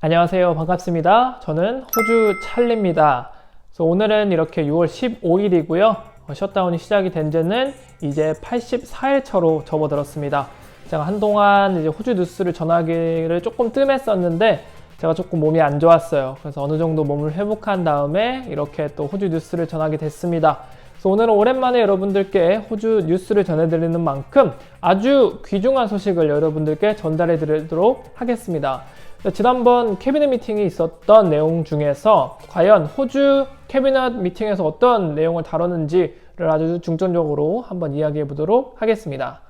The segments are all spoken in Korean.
안녕하세요. 반갑습니다. 저는 호주 찰리입니다. 그래서 오늘은 이렇게 6월 15일이고요. 셧다운이 시작이 된 지는 이제 84일차로 접어들었습니다. 제가 한동안 이제 호주 뉴스를 전하기를 조금 뜸했었는데 제가 조금 몸이 안 좋았어요. 그래서 어느 정도 몸을 회복한 다음에 이렇게 또 호주 뉴스를 전하게 됐습니다. 그래서 오늘은 오랜만에 여러분들께 호주 뉴스를 전해드리는 만큼 아주 귀중한 소식을 여러분들께 전달해 드리도록 하겠습니다. 지난번 캐비넷 미팅이 있었던 내용 중에서 과연 호주 캐비넷 미팅에서 어떤 내용을 다뤘는지를 아주 중점적으로 한번 이야기해 보도록 하겠습니다.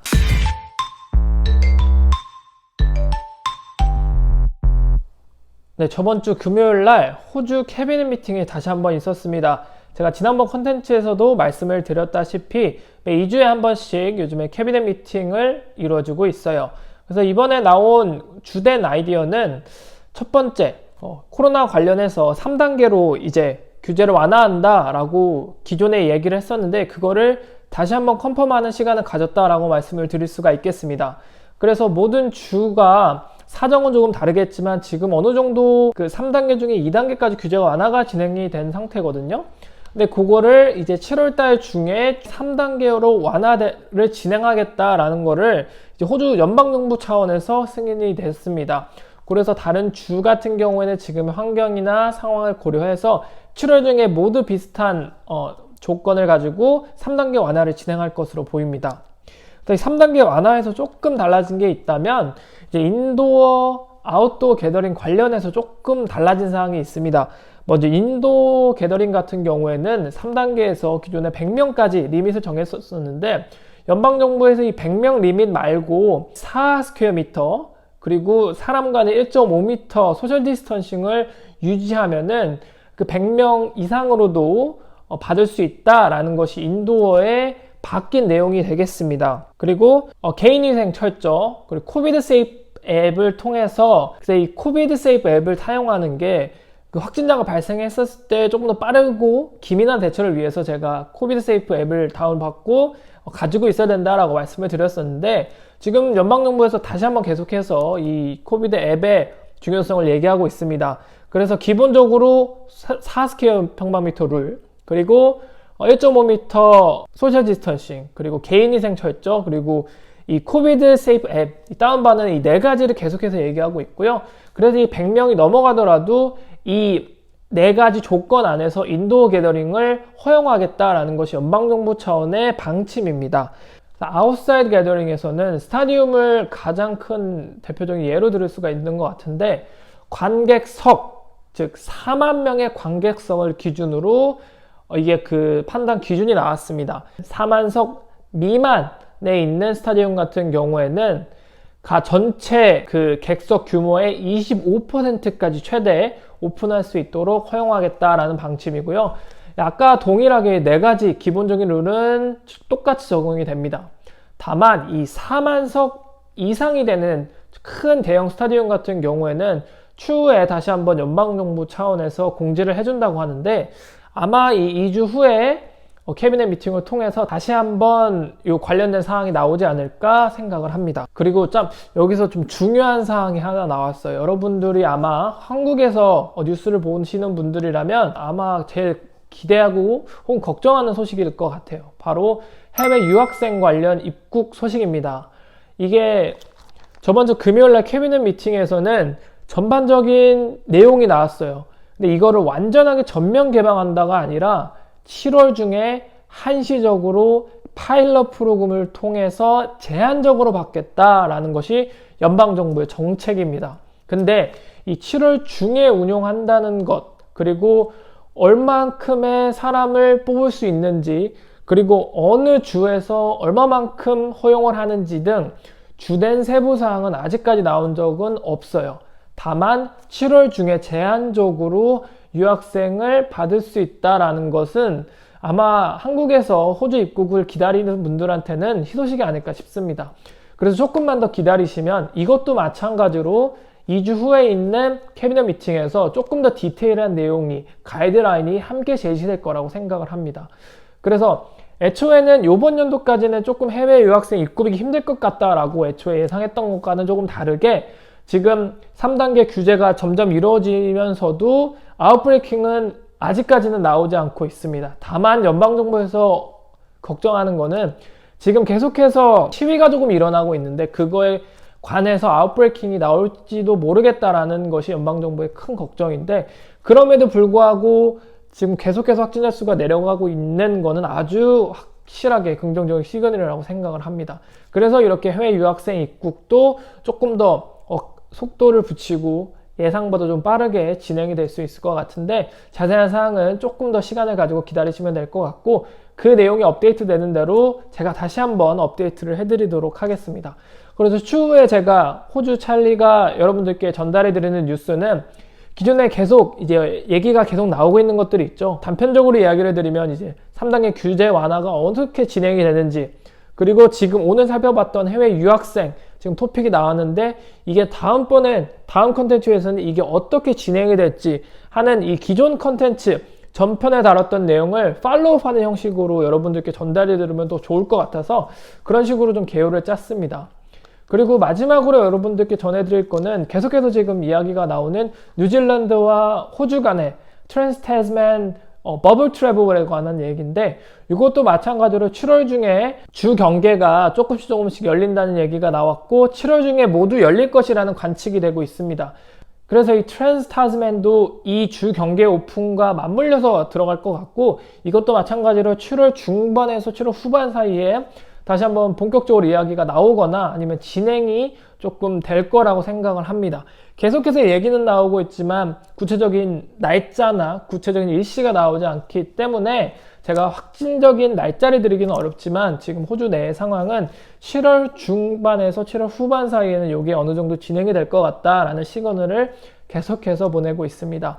네, 저번 주 금요일 날 호주 캐비넷 미팅이 다시 한번 있었습니다. 제가 지난번 컨텐츠에서도 말씀을 드렸다시피 매 2주에 한 번씩 요즘에 캐비넷 미팅을 이루어지고 있어요. 그래서 이번에 나온 주된 아이디어는 첫 번째, 코로나 관련해서 3단계로 이제 규제를 완화한다 라고 기존에 얘기를 했었는데 그거를 다시 한번 컨펌하는 시간을 가졌다라고 말씀을 드릴 수가 있겠습니다. 그래서 모든 주가 사정은 조금 다르겠지만 지금 어느 정도 그 3단계 중에 2단계까지 규제가 완화가 진행이 된 상태거든요. 근데 그거를 이제 7월달 중에 3단계로 완화를 진행하겠다라는 거를 이제 호주 연방정부 차원에서 승인이 됐습니다. 그래서 다른 주 같은 경우에는 지금 환경이나 상황을 고려해서 7월 중에 모두 비슷한 조건을 가지고 3단계 완화를 진행할 것으로 보입니다. 3단계 완화에서 조금 달라진 게 있다면 이제 인도어, 아웃도어 게더링 관련해서 조금 달라진 사항이 있습니다. 먼저 인도 게더링 같은 경우에는 3단계에서 기존에 100명까지 리밋을 정했었는데 연방정부에서 이 100명 리밋 말고 4스퀘어미터 그리고 사람 간의 1.5m 소셜 디스턴싱을 유지하면은 그 100명 이상으로도 받을 수 있다라는 것이 인도어의 바뀐 내용이 되겠습니다. 그리고 개인위생 철저 그리고 코비드 세이프 앱을 통해서 이 코비드 세이프 앱을 사용하는 게 그 확진자가 발생했었을 때 조금 더 빠르고 기민한 대처를 위해서 제가 코비드 세이프 앱을 다운받고 가지고 있어야 된다라고 말씀을 드렸었는데 지금 연방정부에서 다시 한번 계속해서 이 코비드 앱의 중요성을 얘기하고 있습니다. 그래서 기본적으로 4스퀘어 평방미터 룰 그리고 1.5m 소셜 디스턴싱 그리고 개인위생 철저 그리고 이 코비드 세이프 앱 다운받는 이 네 가지를 계속해서 얘기하고 있고요. 그래서 이 100명이 넘어가더라도 이 네 가지 조건 안에서 인도어 게더링을 허용하겠다라는 것이 연방정부 차원의 방침입니다. 아웃사이드 게더링에서는 스타디움을 가장 큰 대표적인 예로 들을 수가 있는 것 같은데 관객석, 즉 4만 명의 관객석을 기준으로 이게 그 판단 기준이 나왔습니다. 4만석 미만에 있는 스타디움 같은 경우에는 전체 그 객석 규모의 25%까지 최대 오픈할 수 있도록 허용하겠다라는 방침이고요. 아까 동일하게 네 가지 기본적인 룰은 똑같이 적용이 됩니다. 다만 이 4만석 이상이 되는 큰 대형 스타디움 같은 경우에는 추후에 다시 한번 연방정부 차원에서 공지를 해준다고 하는데 아마 이 2주 후에 캐비넷 미팅을 통해서 다시 한번 이 관련된 사항이 나오지 않을까 생각을 합니다. 그리고 여기서 좀 중요한 사항이 하나 나왔어요. 여러분들이 아마 한국에서 뉴스를 보시는 분들이라면 아마 제일 기대하고 혹은 걱정하는 소식일 것 같아요. 바로 해외 유학생 관련 입국 소식입니다. 이게 저번 주 금요일날 캐비넷 미팅에서는 전반적인 내용이 나왔어요. 근데 이거를 완전하게 전면 개방한다가 아니라 7월 중에 한시적으로 파일럿 프로그램을 통해서 제한적으로 받겠다라는 것이 연방정부의 정책입니다. 근데 이 7월 중에 운용한다는 것 그리고 얼만큼의 사람을 뽑을 수 있는지 그리고 어느 주에서 얼마만큼 허용을 하는지 등 주된 세부사항은 아직까지 나온 적은 없어요. 다만 7월 중에 제한적으로 유학생을 받을 수 있다라는 것은 아마 한국에서 호주 입국을 기다리는 분들한테는 희소식이 아닐까 싶습니다. 그래서 조금만 더 기다리시면 이것도 마찬가지로 2주 후에 있는 캐비넷 미팅에서 조금 더 디테일한 내용이 가이드라인이 함께 제시될 거라고 생각을 합니다. 그래서 애초에는 이번 연도까지는 조금 해외 유학생 입국이 힘들 것 같다라고 애초에 예상했던 것과는 조금 다르게 지금 3단계 규제가 점점 이루어지면서도 아웃브레이킹은 아직까지는 나오지 않고 있습니다. 다만 연방정부에서 걱정하는 거는 지금 계속해서 시위가 조금 일어나고 있는데 그거에 관해서 아웃브레이킹이 나올지도 모르겠다라는 것이 연방정부의 큰 걱정인데, 그럼에도 불구하고 지금 계속해서 확진자 수가 내려가고 있는 거는 아주 확실하게 긍정적인 시그널이라고 생각을 합니다. 그래서 이렇게 해외 유학생 입국도 조금 더 속도를 붙이고 예상보다 좀 빠르게 진행이 될 수 있을 것 같은데, 자세한 사항은 조금 더 시간을 가지고 기다리시면 될 것 같고, 그 내용이 업데이트 되는 대로 제가 다시 한번 업데이트를 해드리도록 하겠습니다. 그래서 추후에 제가 호주 찰리가 여러분들께 전달해 드리는 뉴스는 기존에 계속 이제 얘기가 계속 나오고 있는 것들이 있죠. 단편적으로 이야기를 드리면 이제 3단계 규제 완화가 어떻게 진행이 되는지, 그리고 지금 오늘 살펴봤던 해외 유학생 지금 토픽이 나왔는데 이게 다음 컨텐츠에서는 이게 어떻게 진행이 될지 하는 이 기존 컨텐츠 전편에 다뤘던 내용을 팔로우하는 형식으로 여러분들께 전달해 드리면 더 좋을 것 같아서 그런 식으로 좀 계획을 짰습니다. 그리고 마지막으로 여러분들께 전해드릴 거는 계속해서 지금 이야기가 나오는 뉴질랜드와 호주 간의 트랜스태스맨 버블 트래블에 관한 얘기인데, 이것도 마찬가지로 7월 중에 주 경계가 조금씩 열린다는 얘기가 나왔고 7월 중에 모두 열릴 것이라는 관측이 되고 있습니다. 그래서 이 트랜스타스맨도 이 주 경계 오픈과 맞물려서 들어갈 것 같고, 이것도 마찬가지로 7월 중반에서 7월 후반 사이에 다시 한번 본격적으로 이야기가 나오거나 아니면 진행이 조금 될 거라고 생각을 합니다. 계속해서 얘기는 나오고 있지만 구체적인 날짜나 구체적인 일시가 나오지 않기 때문에 제가 확진적인 날짜를 드리기는 어렵지만 지금 호주 내 상황은 7월 중반에서 7월 후반 사이에는 이게 어느 정도 진행이 될 것 같다라는 시그널을 계속해서 보내고 있습니다.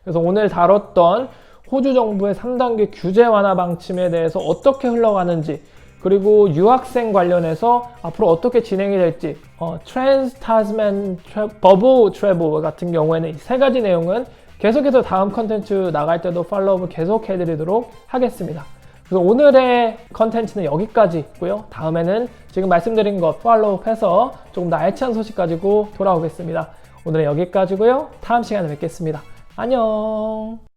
그래서 오늘 다뤘던 호주 정부의 3단계 규제 완화 방침에 대해서 어떻게 흘러가는지, 그리고 유학생 관련해서 앞으로 어떻게 진행이 될지, 트랜스타스맨 버블 트래블 같은 경우에는 이 세 가지 내용은 계속해서 다음 컨텐츠 나갈 때도 팔로우업을 계속 해드리도록 하겠습니다. 그래서 오늘의 컨텐츠는 여기까지 있고요. 다음에는 지금 말씀드린 것 팔로우업해서 조금 더 알찬 소식 가지고 돌아오겠습니다. 오늘은 여기까지고요. 다음 시간에 뵙겠습니다. 안녕.